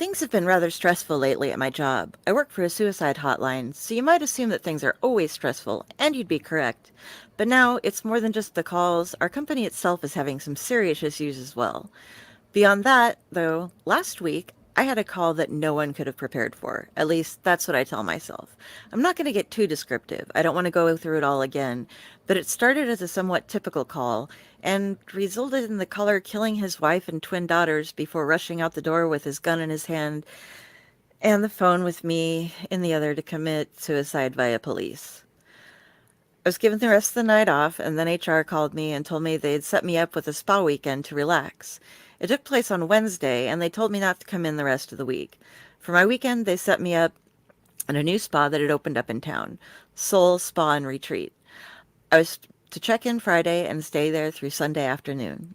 Things have been rather stressful lately at my job. I work for a suicide hotline, so you might assume that things are always stressful, and you'd be correct. But now, it's more than just the calls. Our company itself is having some serious issues as well. Beyond that, though, last week, I had a call that no one could have prepared for. At least, that's what I tell myself. I'm not going to get too descriptive. I don't want to go through it all again. But it started as a somewhat typical call and resulted in the caller killing his wife and twin daughters before rushing out the door with his gun in his hand and the phone with me in the other to commit suicide via police. I was given the rest of the night off, and then HR called me and told me they'd set me up with a spa weekend to relax. It took place on Wednesday, and they told me not to come in the rest of the week. For my weekend, they set me up in a new spa that had opened up in town, Soul Spa and Retreat. I was to check in Friday and stay there through Sunday afternoon.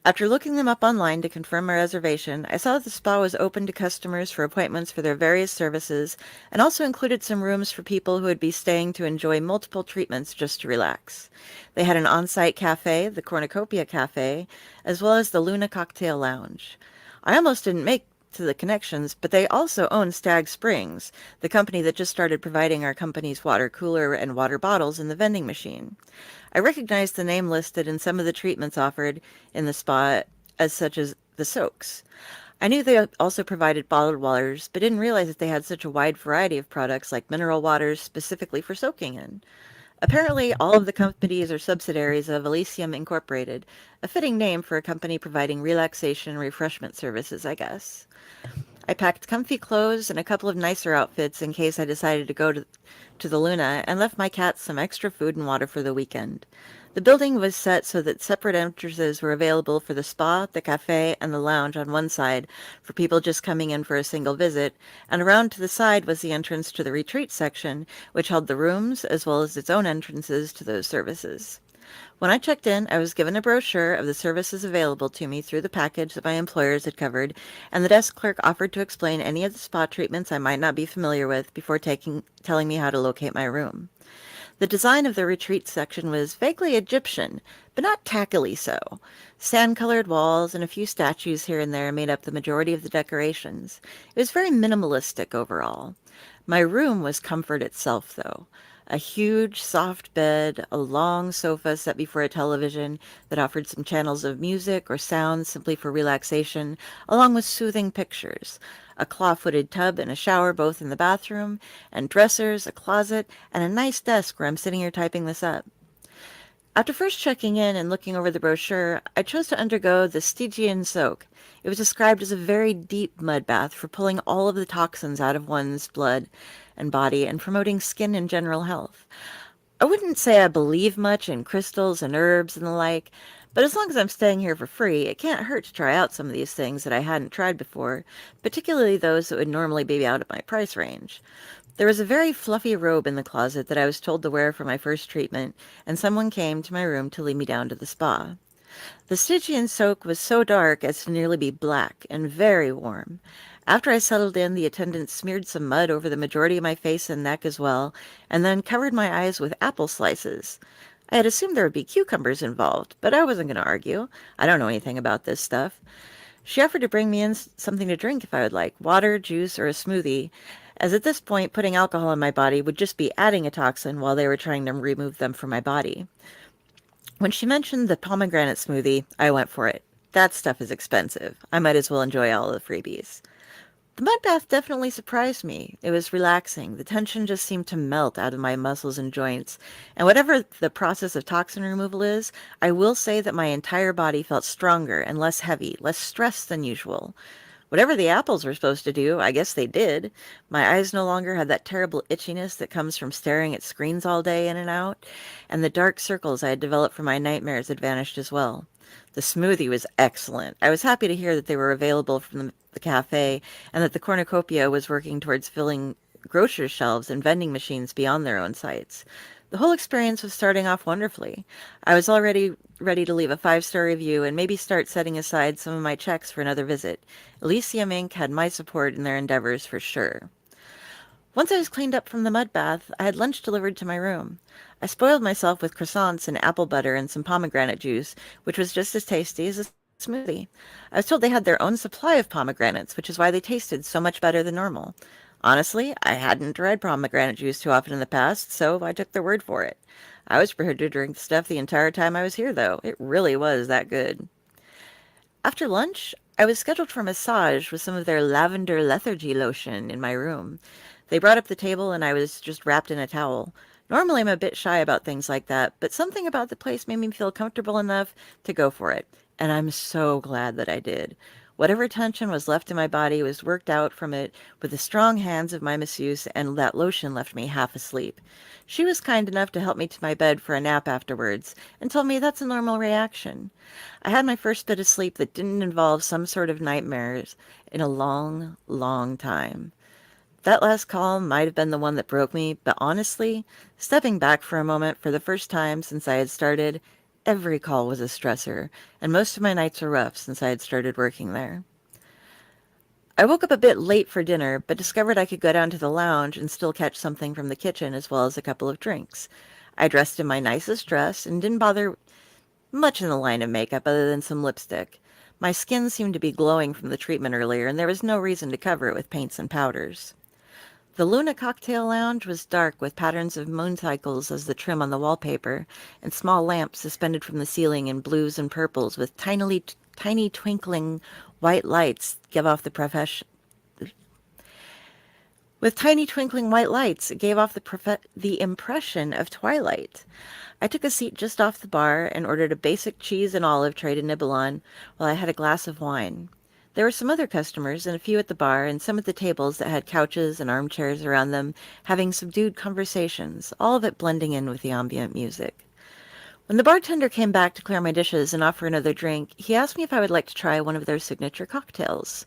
After looking them up online to confirm my reservation, I saw that the spa was open to customers for appointments for their various services and also included some rooms for people who would be staying to enjoy multiple treatments just to relax. They had an on-site cafe, the Cornucopia Cafe, as well as the Luna Cocktail Lounge. I almost didn't make to the connections, but they also own Stag Springs, the company that just started providing our company's water cooler and water bottles in the vending machine. I recognized the name listed in some of the treatments offered in the spa as such as the soaks. I knew they also provided bottled waters, but didn't realize that they had such a wide variety of products like mineral waters specifically for soaking in. Apparently, all of the companies are subsidiaries of Elysium Incorporated, a fitting name for a company providing relaxation and refreshment services, I guess. I packed comfy clothes and a couple of nicer outfits in case I decided to go to the Luna and left my cats some extra food and water for the weekend. The building was set so that separate entrances were available for the spa, the cafe, and the lounge on one side for people just coming in for a single visit, and around to the side was the entrance to the retreat section, which held the rooms as well as its own entrances to those services. When I checked in, I was given a brochure of the services available to me through the package that my employers had covered, and the desk clerk offered to explain any of the spa treatments I might not be familiar with before telling me how to locate my room. The design of the retreat section was vaguely Egyptian, but not tackily so. Sand-colored walls and a few statues here and there made up the majority of the decorations. It was very minimalistic overall. My room was comfort itself, though. A huge, soft bed, a long sofa set before a television that offered some channels of music or sound simply for relaxation, along with soothing pictures. A claw-footed tub and a shower both in the bathroom, and dressers, a closet, and a nice desk where I'm sitting here typing this up. After first checking in and looking over the brochure, I chose to undergo the Stygian soak. It was described as a very deep mud bath for pulling all of the toxins out of one's blood and body and promoting skin and general health. I wouldn't say I believe much in crystals and herbs and the like, but as long as I'm staying here for free, it can't hurt to try out some of these things that I hadn't tried before, particularly those that would normally be out of my price range. There was a very fluffy robe in the closet that I was told to wear for my first treatment, and someone came to my room to lead me down to the spa. The Stygian soak was so dark as to nearly be black and very warm. After I settled in, the attendant smeared some mud over the majority of my face and neck as well, and then covered my eyes with apple slices. I had assumed there would be cucumbers involved, but I wasn't going to argue. I don't know anything about this stuff. She offered to bring me in something to drink if I would like, water, juice, or a smoothie, as at this point putting alcohol in my body would just be adding a toxin while they were trying to remove them from my body. When she mentioned the pomegranate smoothie, I went for it. That stuff is expensive. I might as well enjoy all of the freebies. The mud bath definitely surprised me. It was relaxing. The tension just seemed to melt out of my muscles and joints. And whatever the process of toxin removal is, I will say that my entire body felt stronger and less heavy, less stressed than usual. Whatever the apples were supposed to do, I guess they did. My eyes no longer had that terrible itchiness that comes from staring at screens all day in and out, and the dark circles I had developed from my nightmares had vanished as well. The smoothie was excellent. I was happy to hear that they were available from the cafe and that the cornucopia was working towards filling grocers' shelves and vending machines beyond their own sites. The whole experience was starting off wonderfully. I was already ready to leave a 5-star review and maybe start setting aside some of my checks for another visit. Elysium Inc. had my support in their endeavors for sure. Once I was cleaned up from the mud bath, I had lunch delivered to my room. I spoiled myself with croissants and apple butter and some pomegranate juice, which was just as tasty as the smoothie. I was told they had their own supply of pomegranates, which is why they tasted so much better than normal. Honestly, I hadn't tried pomegranate juice too often in the past, so I took their word for it. I was prepared to drink the stuff the entire time I was here, though. It really was that good. After lunch, I was scheduled for a massage with some of their lavender lethargy lotion in my room. They brought up the table and I was just wrapped in a towel. Normally I'm a bit shy about things like that, but something about the place made me feel comfortable enough to go for it. And I'm so glad that I did. Whatever tension was left in my body was worked out from it with the strong hands of my masseuse, and that lotion left me half asleep. She was kind enough to help me to my bed for a nap afterwards, and told me that's a normal reaction. I had my first bit of sleep that didn't involve some sort of nightmares in a long, long time. That last call might have been the one that broke me, but honestly, stepping back for a moment for the first time since I had started, every call was a stressor, and most of my nights were rough since I had started working there. I woke up a bit late for dinner, but discovered I could go down to the lounge and still catch something from the kitchen as well as a couple of drinks. I dressed in my nicest dress and didn't bother much in the line of makeup other than some lipstick. My skin seemed to be glowing from the treatment earlier, and there was no reason to cover it with paints and powders. The Luna Cocktail Lounge was dark with patterns of moon cycles as the trim on the wallpaper, and small lamps suspended from the ceiling in blues and purples with tiny twinkling white lights give off the profession. With tiny twinkling white lights, it gave off the impression of twilight. I took a seat just off the bar and ordered a basic cheese and olive tray to nibble on while I had a glass of wine. There were some other customers and a few at the bar and some at the tables that had couches and armchairs around them having subdued conversations, all of it blending in with the ambient music. When the bartender came back to clear my dishes and offer another drink, he asked me if I would like to try one of their signature cocktails.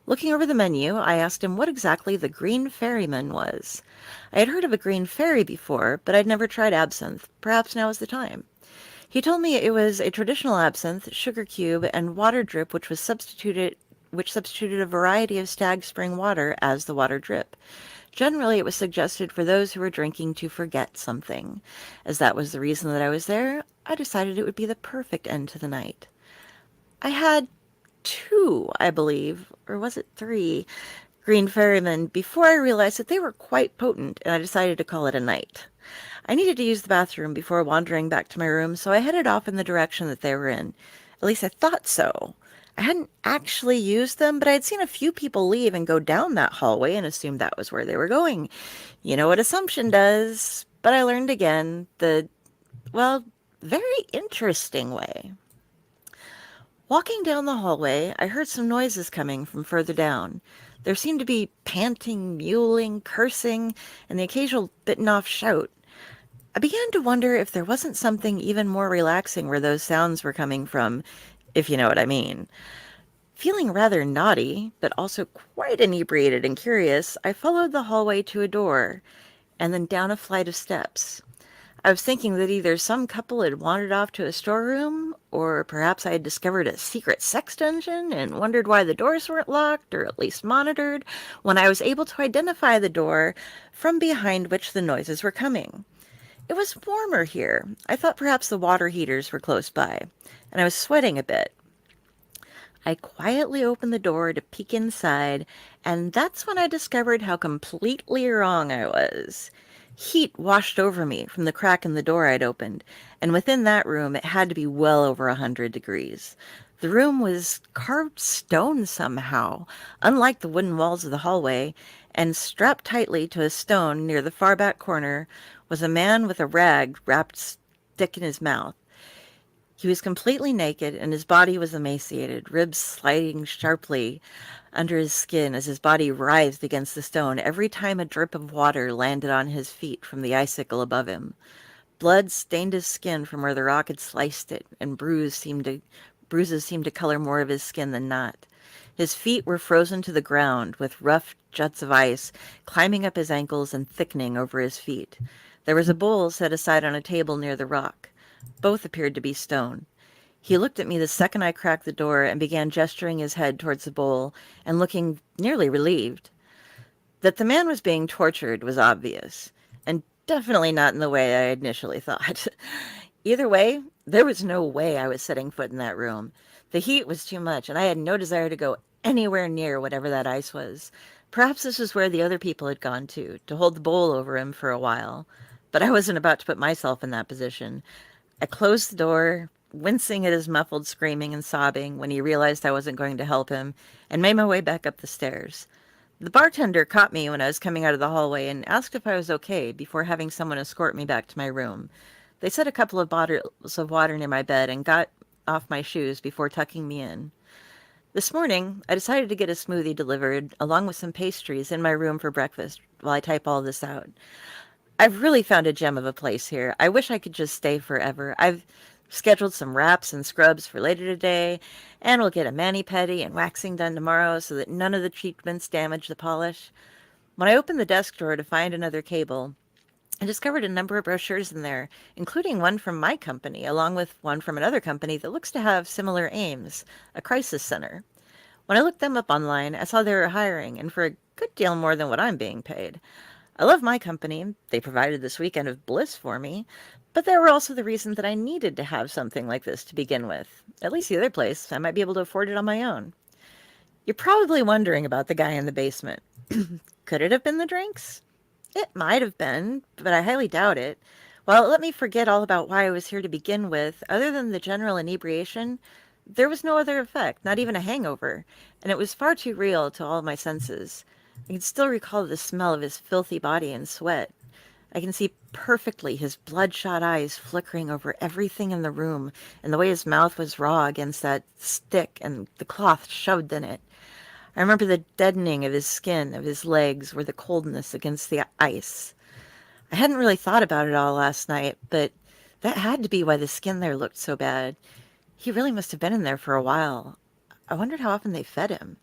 Looking over the menu, I asked him what exactly the Green Ferryman was. I had heard of a green fairy before, but I'd never tried absinthe. Perhaps now is the time. He told me it was a traditional absinthe, sugar cube, and water drip which substituted a variety of stag spring water as the water drip. Generally, it was suggested for those who were drinking to forget something. As that was the reason that I was there, I decided it would be the perfect end to the night. I had two, I believe, or was it three, Green Ferrymen before I realized that they were quite potent, and I decided to call it a night. I needed to use the bathroom before wandering back to my room, so I headed off in the direction that they were in. At least I thought so. I hadn't actually used them, but I had seen a few people leave and go down that hallway and assumed that was where they were going. You know what assumption does, but I learned again well, very interesting way. Walking down the hallway, I heard some noises coming from further down. There seemed to be panting, mewling, cursing, and the occasional bitten-off shout. I began to wonder if there wasn't something even more relaxing where those sounds were coming from, if you know what I mean. Feeling rather naughty, but also quite inebriated and curious, I followed the hallway to a door, and then down a flight of steps. I was thinking that either some couple had wandered off to a storeroom, or perhaps I had discovered a secret sex dungeon and wondered why the doors weren't locked, or at least monitored, when I was able to identify the door from behind which the noises were coming. It was warmer here. I thought perhaps the water heaters were close by, and I was sweating a bit. I quietly opened the door to peek inside, and that's when I discovered how completely wrong I was. Heat washed over me from the crack in the door I'd opened, and within that room it had to be well over 100 degrees. The room was carved stone somehow, unlike the wooden walls of the hallway, and strapped tightly to a stone near the far back corner was a man with a rag wrapped stick in his mouth. He was completely naked, and his body was emaciated, ribs sliding sharply under his skin as his body writhed against the stone every time a drip of water landed on his feet from the icicle above him. Blood stained his skin from where the rock had sliced it, and bruises seemed to color more of his skin than not. His feet were frozen to the ground, with rough juts of ice climbing up his ankles and thickening over his feet. There was a bowl set aside on a table near the rock. Both appeared to be stone. He looked at me the second I cracked the door and began gesturing his head towards the bowl and looking nearly relieved. That the man was being tortured was obvious, and definitely not in the way I initially thought. Either way, there was no way I was setting foot in that room. The heat was too much, and I had no desire to go anywhere near whatever that ice was. Perhaps this was where the other people had gone to hold the bowl over him for a while. But I wasn't about to put myself in that position. I closed the door, wincing at his muffled screaming and sobbing when he realized I wasn't going to help him, and made my way back up the stairs. The bartender caught me when I was coming out of the hallway and asked if I was okay before having someone escort me back to my room. They set a couple of bottles of water near my bed and got off my shoes before tucking me in. This morning, I decided to get a smoothie delivered along with some pastries in my room for breakfast while I type all this out. I've really found a gem of a place here. I wish I could just stay forever. I've scheduled some wraps and scrubs for later today, and we'll get a mani-pedi and waxing done tomorrow so that none of the treatments damage the polish. When I opened the desk drawer to find another cable, I discovered a number of brochures in there, including one from my company, along with one from another company that looks to have similar aims, a crisis center. When I looked them up online, I saw they were hiring, and for a good deal more than what I'm being paid. I love my company. They provided this weekend of bliss for me, but they were also the reason that I needed to have something like this to begin with. At least the other place, I might be able to afford it on my own. You're probably wondering about the guy in the basement. Could it have been the drinks? It might have been, but I highly doubt it. Well, let me forget all about why I was here to begin with. Other than the general inebriation, there was no other effect, not even a hangover, and it was far too real to all my senses. I can still recall the smell of his filthy body and sweat. I can see perfectly his bloodshot eyes flickering over everything in the room, and the way his mouth was raw against that stick and the cloth shoved in it. I remember the deadening of his skin, of his legs, or the coldness against the ice. I hadn't really thought about it all last night, but that had to be why the skin there looked so bad. He really must have been in there for a while. I wondered how often they fed him.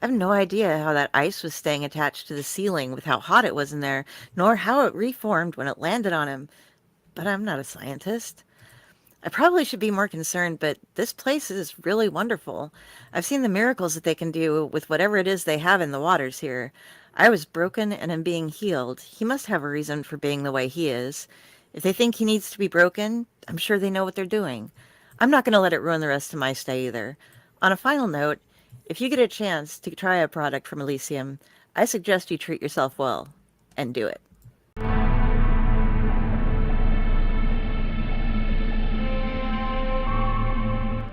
I have no idea how that ice was staying attached to the ceiling with how hot it was in there, nor how it reformed when it landed on him. But I'm not a scientist. I probably should be more concerned, but this place is really wonderful. I've seen the miracles that they can do with whatever it is they have in the waters here. I was broken and am being healed. He must have a reason for being the way he is. If they think he needs to be broken, I'm sure they know what they're doing. I'm not going to let it ruin the rest of my stay either. On a final note, if you get a chance to try a product from Elysium, I suggest you treat yourself well and do it.